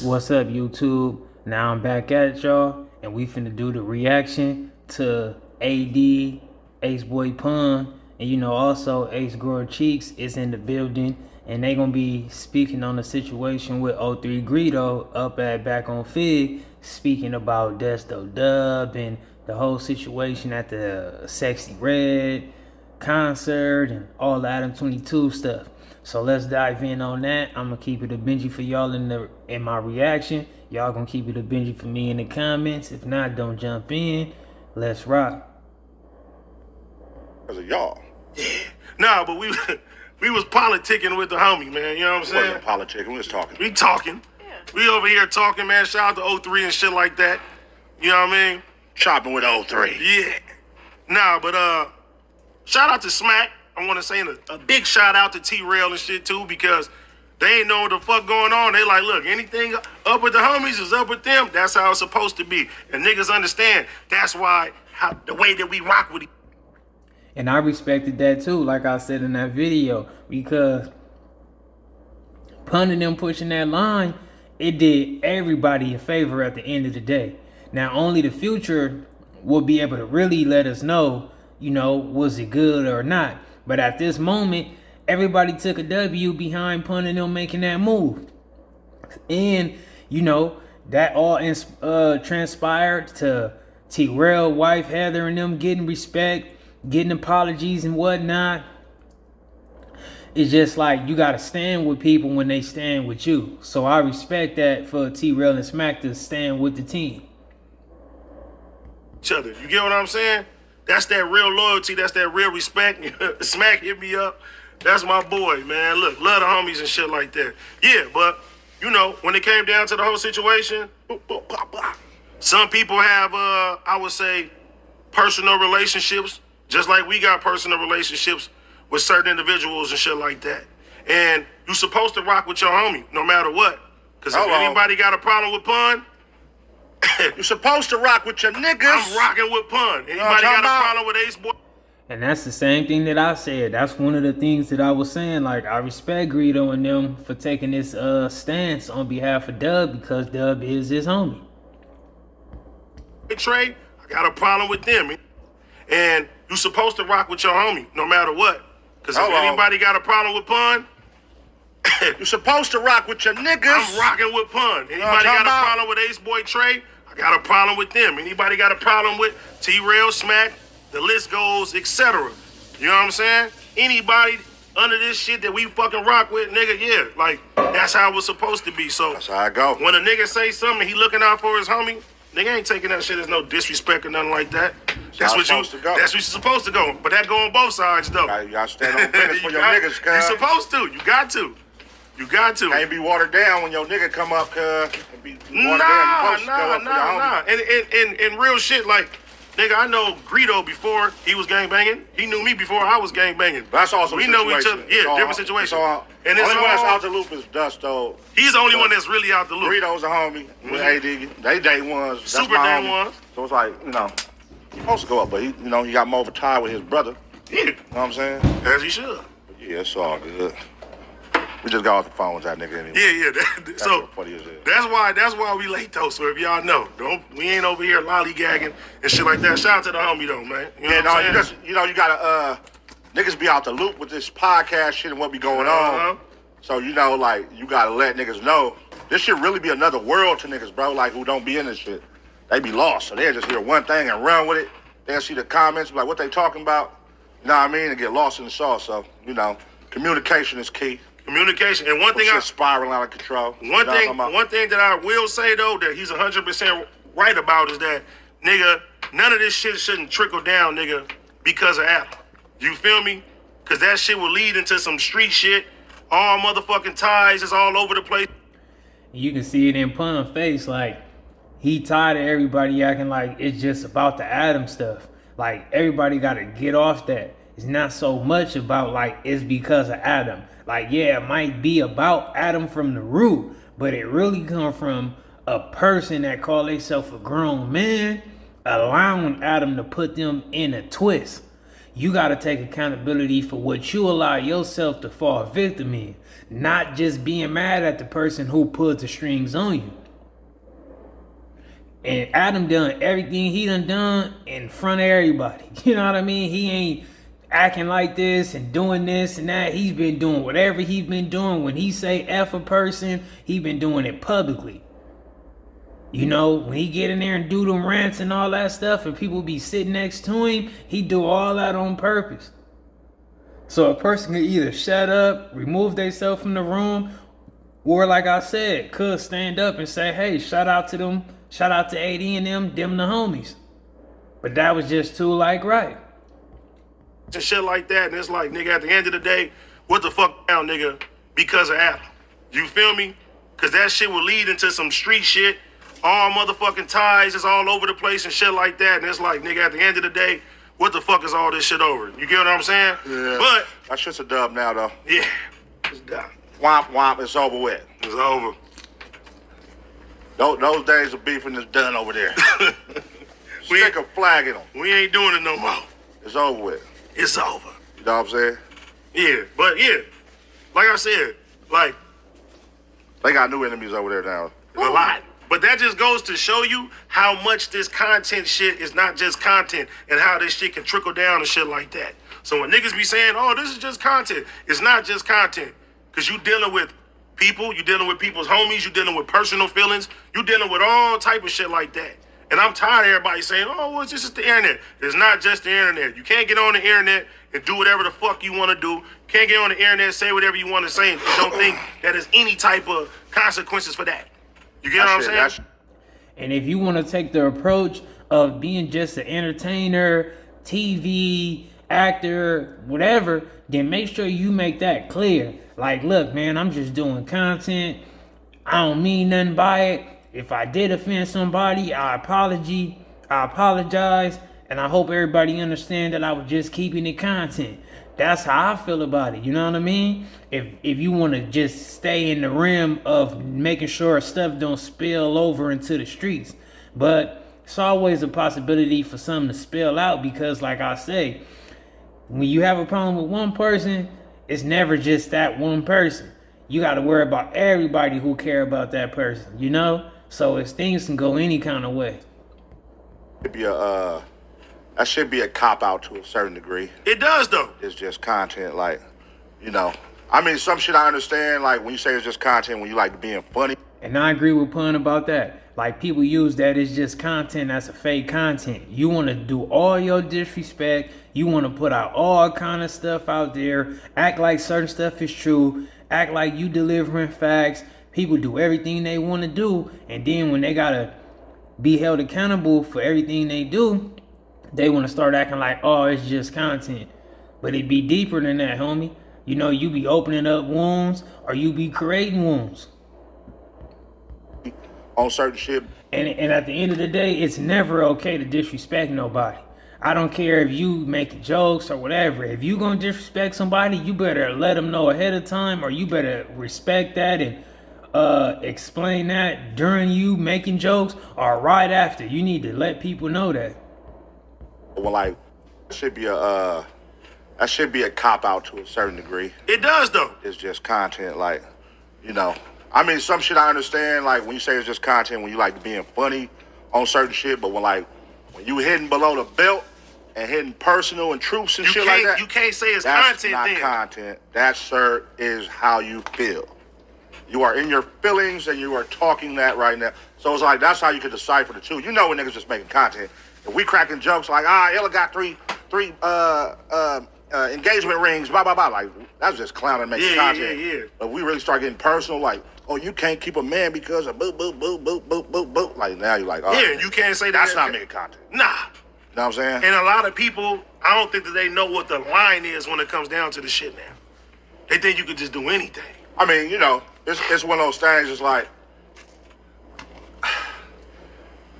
What's up, YouTube? Now I'm back at y'all, and we finna do the reaction to AD, Aceboypun, and also Ace Grower Cheeks is in the building, and they gonna be speaking on the situation with 03 Greedo up at Back on Fig, speaking about Desto Dubb and the whole situation at the Sexy Red concert and all the Adam 22 stuff. So let's dive in on that. I'm gonna keep it a Benji for y'all in my reaction. Y'all gonna keep it a Benji for me in the comments. If not, don't jump in. Let's rock. Because of y'all. Yeah. Nah, but we was politicking with the homie, man. You know what I'm saying? Wasn't politicking, we was talking. We talking. Yeah. We over here talking, man. Shout out to 03 and shit like that. You know what I mean? Chopping with 03. Yeah. Nah, but shout out to Smack. I want to say a big shout out to T-Rail and shit too, because they ain't know what the fuck going on. They like, look, anything up with the homies is up with them. That's how it's supposed to be. And niggas understand. That's why the way that we rock with it. And I respected that too, like I said in that video, because Pun and them pushing that line, it did everybody a favor at the end of the day. Now, only the future will be able to really let us know, was it good or not. But at this moment, everybody took a W behind Pun and them making that move. And, that all transpired to T-Rail, wife Heather, and them getting respect, getting apologies and whatnot. It's just like you got to stand with people when they stand with you. So I respect that for T-Rail and Smack to stand with the team. Each other. You get what I'm saying? That's that real loyalty. That's that real respect. Smack hit me up. That's my boy, man. Look, love the homies and shit like that. Yeah, but, when it came down to the whole situation, some people have, I would say, personal relationships, just like we got personal relationships with certain individuals and shit like that. And you supposed to rock with your homie, no matter what. Because if anybody got a problem with Pun, you're supposed to rock with your niggas. I'm rocking with Pun. Anybody got a problem with Aceboy? And that's the same thing that I said. That's one of the things that I was saying. Like, I respect Greedo and them for taking this stance on behalf of Dubb, because Dubb is his homie. Hey, Trey, I got a problem with them. And you supposed to rock with your homie, no matter what. Because if anybody got a problem with Pun, you're supposed to rock with your niggas. I'm rocking with Pun. Anybody got a problem with Aceboy Trey? I got a problem with them. Anybody got a problem with T-Rail, Smack? The list goes, etc. You know what I'm saying? Anybody under this shit that we fucking rock with, nigga, yeah. Like, that's how it was supposed to be. So that's how I go. When a nigga say something, he looking out for his homie, nigga ain't taking that shit as no disrespect or nothing like that. That's what you're supposed to go. But that go on both sides, though. You gotta stand on business for your niggas, cuz. You supposed to. You got to. You got to. Can't be watered down when your nigga come up, cuz. Nah. And real shit, like, nigga, I know Greedo before he was gangbanging. He knew me before I was gangbanging. That's also we know each other. Yeah, different situation. And the only one that's out the loop is Desto. He's the only one that's really out the loop. Greedo's a homie with AD. They day ones. That's super day ones. So it's like, he's supposed to go up, but he got more of a tie with his brother. Yeah. You know what I'm saying? As he should. But yeah, it's all good. We just got off the phone with that nigga anyway. Yeah. So that's why we late though. So if y'all know, we ain't over here lollygagging and shit like that. Shout out to the homie though, man. You you gotta niggas be out the loop with this podcast shit and what be going on. So you gotta let niggas know this shit really be another world to niggas, bro. Like who don't be in this shit, they be lost. So they just hear one thing and run with it. They'll see the comments, be like what they talking about. You know what I mean? And get lost in the sauce. So communication is key. Communication. And one thing spiraling out of control. One thing that I will say though that he's 100% right about is that, nigga, none of this shit shouldn't trickle down, nigga, because of Apple. You feel me? Because that shit will lead into some street shit. All motherfucking ties is all over the place. You can see it in Pun's face, like he tired of everybody acting like it's just about the Adam stuff. Like everybody got to get off that. It's not so much about like it's because of Adam. Like, yeah, it might be about Adam from the root, but it really come from a person that call themselves a grown man, allowing Adam to put them in a twist. You got to take accountability for what you allow yourself to fall victim in, not just being mad at the person who put the strings on you. And Adam done everything he done in front of everybody. You know what I mean? He ain't acting like this and doing this and that. He's been doing whatever he's been doing. When he say F a person, he been doing it publicly. You know, when he get in there and do them rants and all that stuff and people be sitting next to him, he do all that on purpose. So a person could either shut up, remove themselves from the room, or like I said, could stand up and say, hey, shout out to them, shout out to AD and them the homies. But that was just too like right. And shit like that, and it's like, nigga, at the end of the day, what the fuck now, nigga, because of Adam. You feel me? Because that shit will lead into some street shit. All motherfucking ties is all over the place and shit like that. And it's like, nigga, at the end of the day, what the fuck is all this shit over? You get what I'm saying? Yeah. But that shit's a dub now, though. Yeah, it's done. Womp womp, it's over with. It's over. Those days of beefing is done over there. Stick a flag in them. We ain't doing it no more. It's over with. It's over. You know what I'm saying? Yeah, but yeah, like I said, like they got new enemies over there now. A lot. But that just goes to show you how much this content shit is not just content and how this shit can trickle down and shit like that. So when niggas be saying, oh, this is just content, it's not just content. Because you dealing with people, you dealing with people's homies, you dealing with personal feelings, you dealing with all type of shit like that. And I'm tired of everybody saying, oh, well, it's just the internet. It's not just the internet. You can't get on the internet and do whatever the fuck you want to do. You can't get on the internet and say whatever you want to say and don't think that there's any type of consequences for that. You get what I'm saying? And if you want to take the approach of being just an entertainer, TV, actor, whatever, then make sure you make that clear. Like, look, man, I'm just doing content. I don't mean nothing by it. If I did offend somebody, I apologize, and I hope everybody understand that I was just keeping it content. That's how I feel about it. You know what I mean? If you want to just stay in the rim of making sure stuff don't spill over into the streets. But it's always a possibility for something to spill out because, like I say, when you have a problem with one person, it's never just that one person. You got to worry about everybody who care about that person, you know? So if things can go any kind of way. That should be a cop-out to a certain degree. It does, though. It's just content, like, you know. I mean, some shit I understand, like, when you say it's just content, when you like being funny. And I agree with Pun about that. Like, people use that as just content, that's a fake content. You want to do all your disrespect. You want to put out all kind of stuff out there. Act like certain stuff is true. Act like you delivering facts. People do everything they want to do. And then when they got to be held accountable for everything they do, they want to start acting like, oh, it's just content. But it be deeper than that, homie. You know, you be opening up wounds or you be creating wounds. On certain shit. And at the end of the day, it's never okay to disrespect nobody. I don't care if you making jokes or whatever. If you gonna disrespect somebody, you better let them know ahead of time or you better respect that and explain that during you making jokes or right after. You need to let people know that. Well, like, that should be a cop-out to a certain degree. It does, though. It's just content, like, you know. I mean, some shit I understand, like, when you say it's just content, when you like being funny on certain shit, but when you hitting below the belt and hitting personal and truths and shit like that. You can't say it's that's content not then. Content. That, sir, is how you feel. You are in your feelings and you are talking that right now. So it's like, that's how you can decipher the two. You know when niggas just making content. If we cracking jokes like, Ella got three engagement rings, blah, blah, blah. Like, that's just clowning making content. Yeah. But we really start getting personal, like, oh, you can't keep a man because of boop, boop, boop, boop, boop, boop, boop. Like, now you're like, oh. Yeah, you can't say that. That's not making content. Nah. You know what I'm saying? And a lot of people, I don't think that they know what the line is when it comes down to the shit now. They think you could just do anything. I mean, you know, it's one of those things, it's like,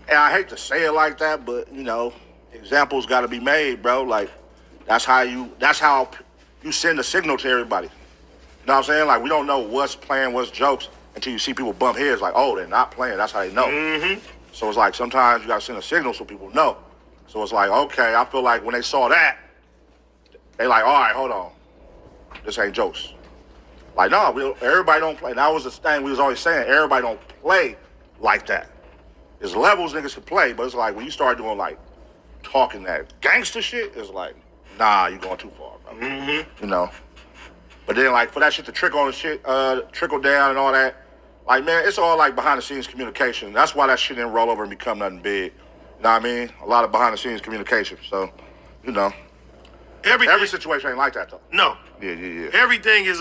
and I hate to say it like that, but, you know, examples got to be made, bro. Like, that's how you send a signal to everybody. You know what I'm saying? Like, we don't know what's playing, what's jokes, until you see people bump heads like, oh, they're not playing. That's how they know. Mm-hmm. So it's like sometimes you got to send a signal so people know. So it's like, okay, I feel like when they saw that, They like, all right, hold on. This ain't jokes. Like, no, everybody don't play. That was the thing we was always saying. Everybody don't play like that. There's levels niggas can play, but it's like when you start doing like talking that gangster shit, it's like, nah, you going too far, bro. Mm-hmm. You know. But then like for that shit to trickle down and all that, like man, it's all like behind the scenes communication. That's why that shit didn't roll over and become nothing big. You know what I mean? A lot of behind the scenes communication. So, you know. Every situation ain't like that though. No. Yeah. Everything is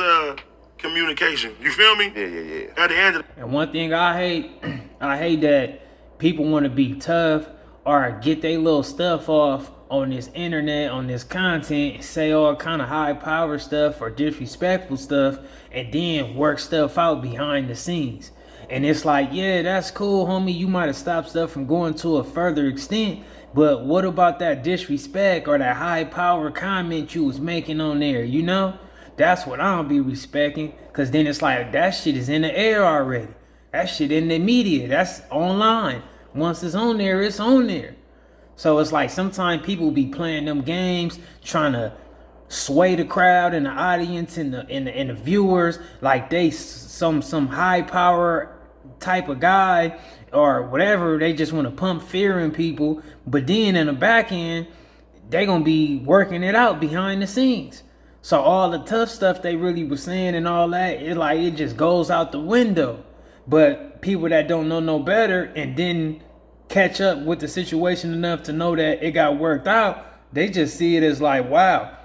communication. You feel me? Yeah. At the end of And one thing I hate that people want to be tough or get their little stuff off on this internet, on this content, say all kind of high power stuff or disrespectful stuff, and then work stuff out behind the scenes. And it's like, yeah, that's cool, homie. You might have stopped stuff from going to a further extent, but what about that disrespect or that high power comment you was making on there, you know? That's what I don't be respecting, because then it's like that shit is in the air already. That shit in the media. That's online. Once it's on there, it's on there. So it's like sometimes people be playing them games, trying to sway the crowd and the audience and the viewers like they some high power type of guy or whatever. They just want to pump fear in people. But then in the back end, they gonna be working it out behind the scenes. So all the tough stuff they really was saying and all that, it just goes out the window. But people that don't know no better and didn't catch up with the situation enough to know that it got worked out, they just see it as like, wow,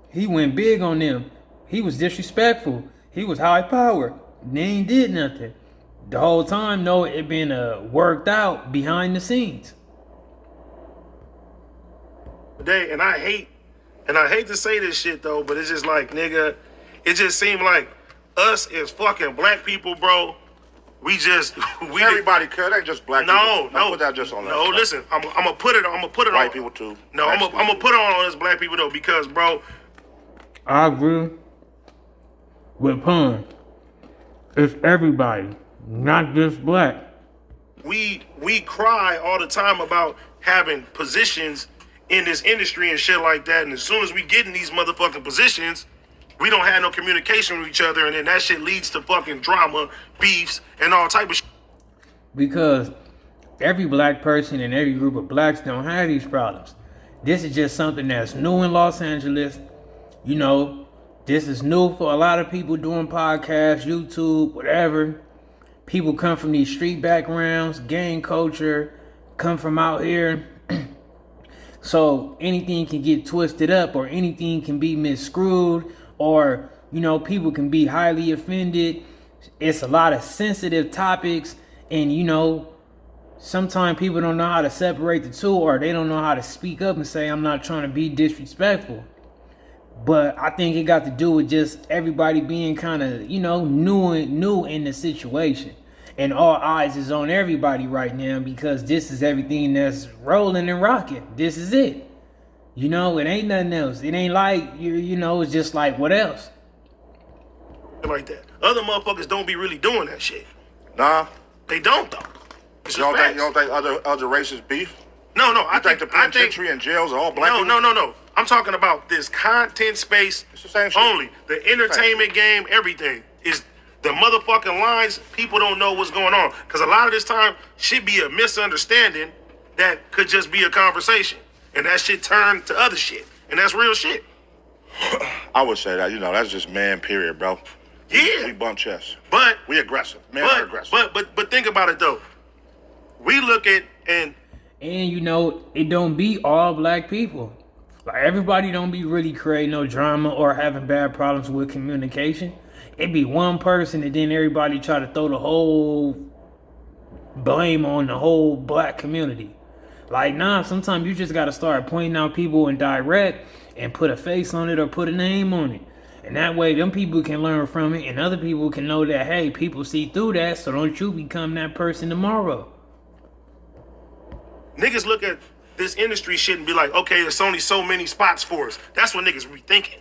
he went big on them. He was disrespectful. He was high power. They ain't did nothing. The whole time, no, it been worked out behind the scenes. and I hate to say this shit though, but it's just like, nigga, it just seemed like us as fucking black people, bro. Everybody could. It ain't just black people. No. Put that just on that. No, listen, I'm gonna put it on white people too. No, I'm gonna put it on us black people though, because bro, I agree with Pun. It's everybody, not just black. we cry all the time about having positions in this industry and shit like that, and as soon as we get in these motherfucking positions, we don't have no communication with each other, and then that shit leads to fucking drama, beefs, and all type of shit. Because every black person and every group of blacks don't have these problems. This is just something that's new in Los Angeles. You know, this is new for a lot of people doing podcasts, YouTube, whatever. People come from these street backgrounds, gang culture, come from out here. So anything can get twisted up, or anything can be miscrewed, or, you know, people can be highly offended. It's a lot of sensitive topics, and, you know, sometimes people don't know how to separate the two, or they don't know how to speak up and say, I'm not trying to be disrespectful. But I think it got to do with just everybody being kind of, you know, new in the situation. And all eyes is on everybody right now, because this is everything that's rolling and rocking. This is it. You know, it ain't nothing else. It ain't like, you know, it's just like, what else? Like that. Other motherfuckers don't be really doing that shit. Nah. They don't though. You don't think other races beef? No. I think the penitentiary and jails are all black people? No. I'm talking about this content space. It's the same shit. Only. The entertainment game, everything is the motherfucking lines. People don't know what's going on. Because a lot of this time should be a misunderstanding that could just be a conversation. And that shit turned to other shit. And that's real shit. I would say that, you know, that's just man, period, bro. Yeah. We bump chests. But we aggressive. Men are aggressive. But think about it though. We look at and you know, it don't be all black people. Like, everybody don't be really creating no drama or having bad problems with communication. It be one person, and then everybody try to throw the whole blame on the whole black community. Like, nah, sometimes you just gotta start pointing out people in direct and put a face on it or put a name on it. And that way, them people can learn from it, and other people can know that, hey, people see through that, so don't you become that person tomorrow. niggas look at this industry shit and be like, okay, there's only so many spots for us. That's what niggas be thinking.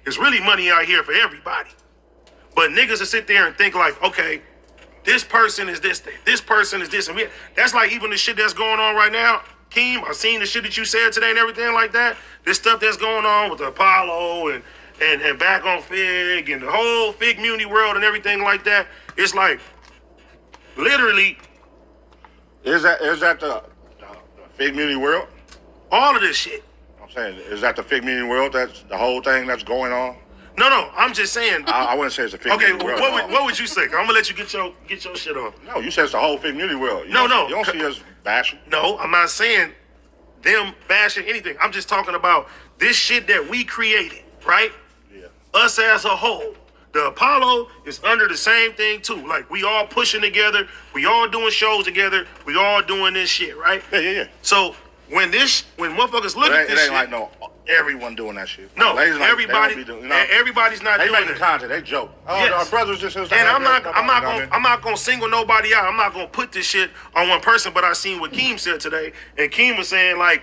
There's really money out here for everybody. But niggas will sit there and think like, okay, this person is this thing. This person is this. And that's like even the shit that's going on right now. Keem, I seen the shit that you said today and everything like that. This stuff that's going on with the Apollo and back on Fig and the whole Fig Muni world and everything like that. It's like, literally, Is that the Fig Muni world? all of this shit. I'm saying, is that the Fig Muni world? That's the whole thing that's going on? No, I'm just saying. I wouldn't say it's a Fig Okay, Muni world. what would you say? I'm gonna let you get your shit on. No, you said it's the whole Fig Muni world. You No. don't see us bashing. No, I'm not saying them bashing anything. I'm just talking about this shit that we created, right? Yeah. Us as a whole. The Apollo is under the same thing too. Like, we all pushing together, we all doing shows together, we all doing this shit, right? Yeah. So when motherfuckers look at It this ain't shit, like no everyone doing that shit. no, Ladies like, everybody, they don't be doing, everybody's not they doing making it. content. They joke. Oh, Yes. our brothers just And I'm not gonna single nobody out. I'm not gonna put this shit on one person. But I seen what Keem said today, and Keem was saying like,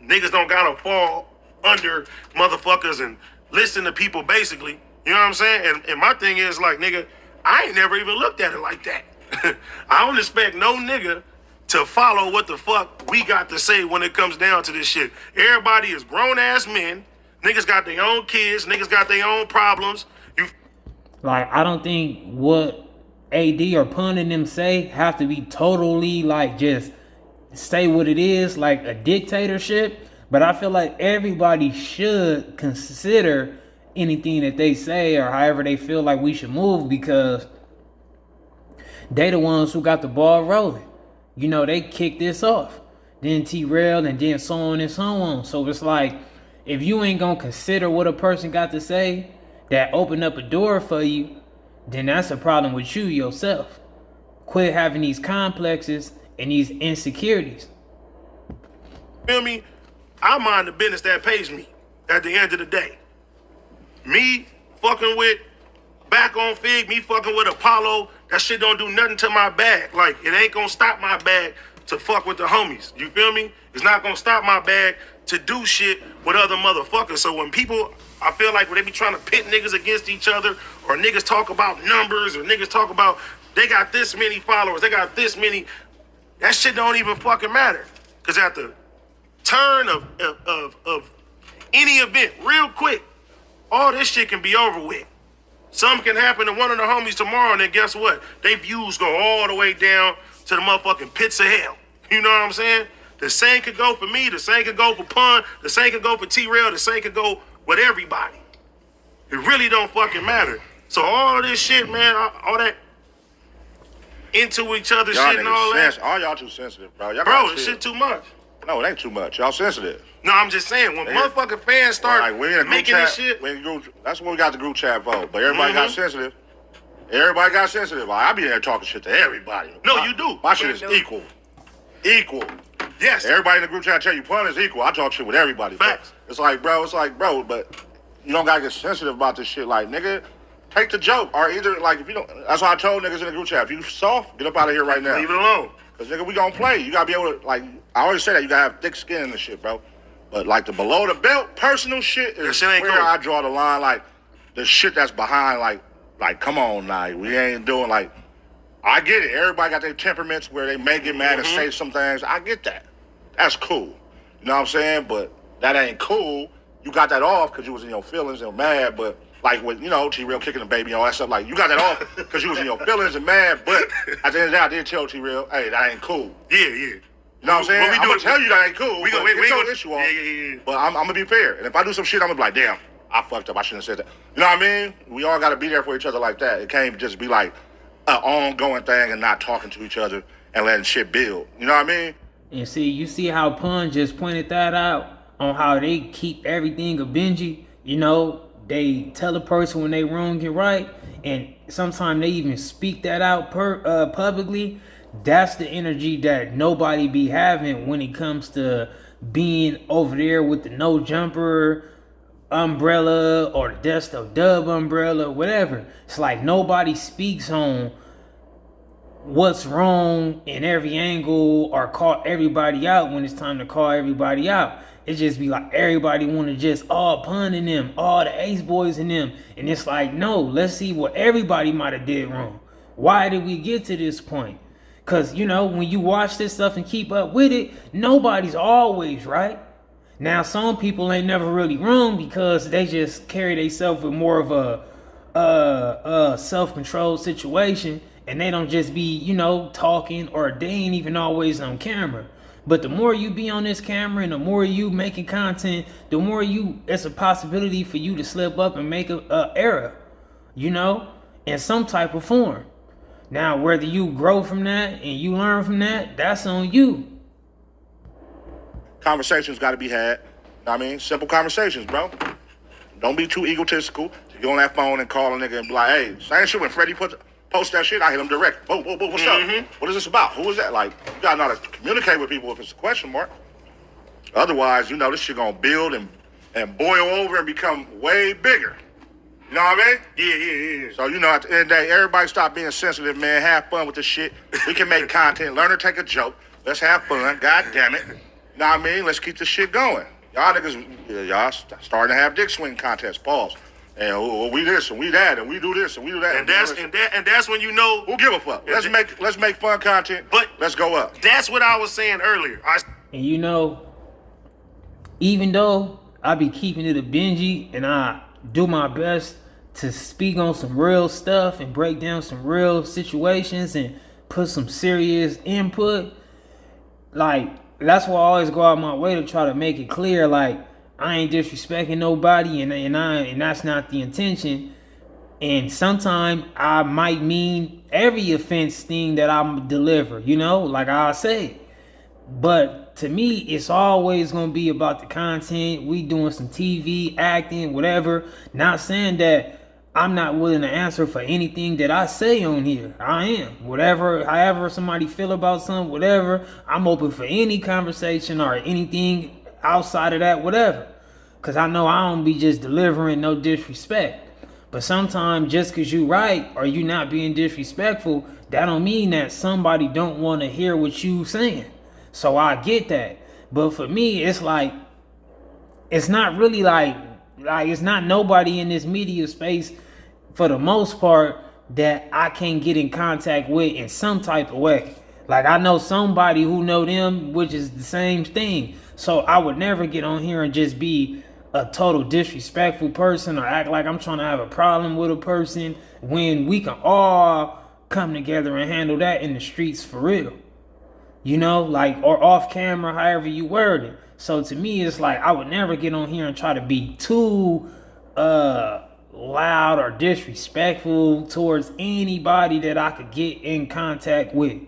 niggas don't gotta fall under motherfuckers and listen to people basically. You know what I'm saying? And my thing is like, nigga, I ain't never even looked at it like that. I don't expect no nigga to follow what the fuck we got to say when it comes down to this shit. Everybody is grown ass men. Niggas got their own kids. Niggas got their own problems. Like, I don't think what AD or Pun and them say have to be totally like just say what it is, like a dictatorship. But I feel like everybody should consider anything that they say or however they feel like we should move, because they the ones who got the ball rolling. You know, they kicked this off. Then T-Rail and then so on and so on. So it's like, if you ain't gonna consider what a person got to say that opened up a door for you, then that's a problem with you yourself. Quit having these complexes and these insecurities. Feel me? I mind the business that pays me at the end of the day. Me fucking with back on Fig, me fucking with Apollo, that shit don't do nothing to my bag. Like, it ain't gonna stop my bag to fuck with the homies. You feel me? It's not gonna stop my bag to do shit with other motherfuckers. So when people, I feel like when they be trying to pit niggas against each other, or niggas talk about numbers, or niggas talk about they got this many followers, they got this many, that shit don't even fucking matter. Cause at the turn of any event, real quick, all this shit can be over with. Something can happen to one of the homies tomorrow, and then guess what? They views go all the way down to the motherfucking pits of hell. You know what I'm saying? The same could go for me, the same could go for Pun, the same could go for T-Rail, the same could go with everybody. It really don't fucking matter. So all of this shit, man, all that into each other Y'all shit and all that. all y'all too sensitive, bro. Y'all Bro, gotta this chill. shit too much. No, it ain't too much. Y'all sensitive. No, I'm just saying, when motherfucking fans start Like, we in a group making chat, this shit. that's when we got the group chat vote. But everybody got sensitive. Everybody got sensitive. Like, I be in there talking shit to everybody. No, you do. My shit is equal. Equal. Yes. Everybody in the group chat tell you Pun is equal. I talk shit with everybody. Facts. It's like, bro, but you don't gotta get sensitive about this shit. Like, nigga, take the joke. Or either, like, if you don't, that's why I told niggas in the group chat, if you soft, get up out of here right now. Leave it alone. Cause nigga, we gonna play. You gotta be able to, like, I always say that, you gotta have thick skin in this shit, bro. But like the below the belt personal shit is shit ain't where cool. I draw the line. Like the shit that's behind, like come on now, we ain't doing like. I get it. Everybody got their temperaments where they may get mad and say some things. I get that. That's cool. You know what I'm saying? But that ain't cool. You got that off because you was in your feelings and mad. But like with, you know, T-Rail kicking the baby and all that stuff, like you got that off because you was in your feelings and mad. But at the end of the day, I did tell T-Rail, hey, that ain't cool. Yeah. You know what I'm saying? I'm gonna tell you that ain't cool. We Get your issue off. Yeah. But I'm gonna be fair. And if I do some shit, I'm gonna be like, damn, I fucked up. I shouldn't have said that. You know what I mean? We all gotta be there for each other like that. It can't just be like an ongoing thing and not talking to each other and letting shit build. You know what I mean? And see, you see how Pun just pointed that out on how they keep everything a Benji. You know, they tell a person when they wrong and right, and sometimes they even speak that out publicly. That's the energy that nobody be having when it comes to being over there with the no jumper umbrella or the Desto Dubb umbrella, whatever. It's like nobody speaks on what's wrong in every angle or call everybody out when it's time to call everybody out. It just be like everybody want to just all Pun in them, all the Aceboyz in them. And it's like, no, let's see what everybody might have did wrong. Why did we get to this point? Because, you know, when you watch this stuff and keep up with it, nobody's always right. Now, some people ain't never really wrong because they just carry themselves with more of a self-controlled situation, and they don't just be, you know, talking, or they ain't even always on camera. But the more you be on this camera and the more you making content, the more it's a possibility for you to slip up and make a error, you know, in some type of form. Now, whether you grow from that and you learn from that, that's on you. Conversations got to be had. You know what I mean? Simple conversations, bro. Don't be too egotistical to get on that phone and call a nigga and be like, hey, same shit when Freddie post that shit, I hit him direct. Whoa, what's up? What is this about? Who is that? Like, you gotta know how to communicate with people if it's a question mark. Otherwise, you know, this shit gonna build and boil over and become way bigger. You know what I mean? Yeah. So, you know, at the end of the day, everybody stop being sensitive, man. Have fun with this shit. We can make content. Learn to take a joke. Let's have fun. God damn it. You know what I mean? Let's keep this shit going. Y'all niggas, y'all starting to have dick swing contests. Pause. And we this and we that and we do this and we do that. And that's when you know. Who give a fuck? Let's make fun content. But let's go up. That's what I was saying earlier. And you know, even though I be keeping it a Benji and I do my best to speak on some real stuff and break down some real situations and put some serious input, like, that's why I always go out my way to try to make it clear, like, I ain't disrespecting nobody, and that's not the intention. And sometimes I might mean every offense thing that I'm deliver, you know, like I say. But to me, it's always gonna be about the content. We doing some TV, acting, whatever. Not saying that I'm not willing to answer for anything that I say on here. I am. Whatever, however somebody feel about something, whatever, I'm open for any conversation or anything outside of that, whatever. Because I know I don't be just delivering no disrespect. But sometimes just because you right or you not being disrespectful, that don't mean that somebody don't want to hear what you saying. So I get that. But for me, it's like, it's not really like it's not nobody in this media space for the most part that I can't get in contact with in some type of way. Like, I know somebody who know them, which is the same thing. So I would never get on here and just be a total disrespectful person or act like I'm trying to have a problem with a person when we can all come together and handle that in the streets for real. You know, like, or off camera, however you word it. So to me, it's like, I would never get on here and try to be too loud or disrespectful towards anybody that I could get in contact with.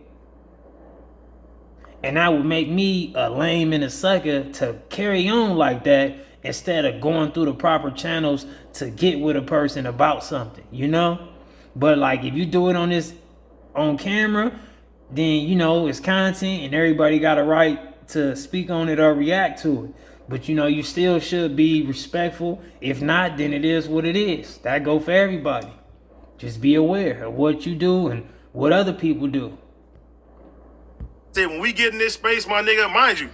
And that would make me a lame and a sucker to carry on like that instead of going through the proper channels to get with a person about something, you know? But like, if you do it on camera, then, you know, it's content and everybody got a right to speak on it or react to it. But, you know, you still should be respectful. If not, then it is what it is. That go for everybody. Just be aware of what you do and what other people do. When we get in this space, my nigga, mind you,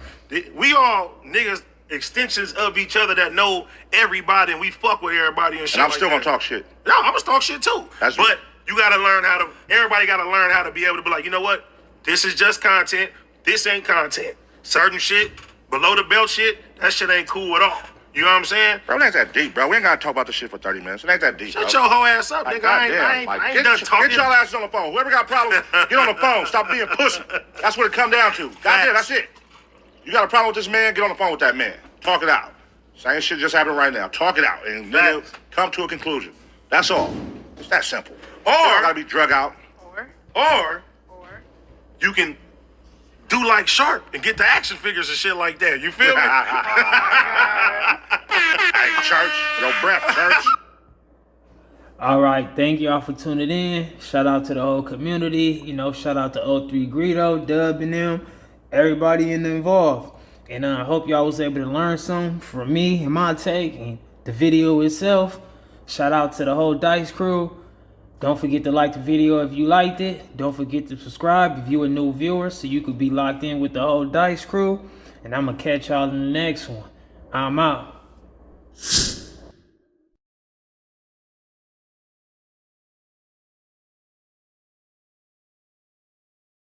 we all niggas extensions of each other that know everybody and we fuck with everybody and shit. And I'm still gonna talk shit. No, I'm gonna talk shit too. But you gotta learn everybody gotta learn how to be able to be like, you know what? This is just content. This ain't content. Certain shit, below the belt shit, that shit ain't cool at all. You know what I'm saying? Bro, it ain't that deep, bro. We ain't gotta talk about this shit for 30 minutes. It ain't that deep, Shut your whole ass up, nigga. I ain't done talking. Get y'all asses on the phone. Whoever got problems, get on the phone. Stop being pussy. That's what it come down to. Goddamn, that's it. You got a problem with this man, get on the phone with that man. Talk it out. Same shit just happened right now. Talk it out and come to a conclusion. That's all. It's that simple. Or you gotta be drug out. Or you can do like Sharp and get the action figures and shit like that. You feel me? Hey, church, your breath, church. All right, thank y'all for tuning in. Shout out to the whole community. You know, shout out to 03 Greedo, Dubb and them, everybody involved. And I hope y'all was able to learn something from me and my take and the video itself. Shout out to the whole Dice crew. Don't forget to like the video if you liked it. Don't forget to subscribe if you're a new viewer so you could be locked in with the whole Dice crew. And I'm going to catch y'all in the next one. I'm out.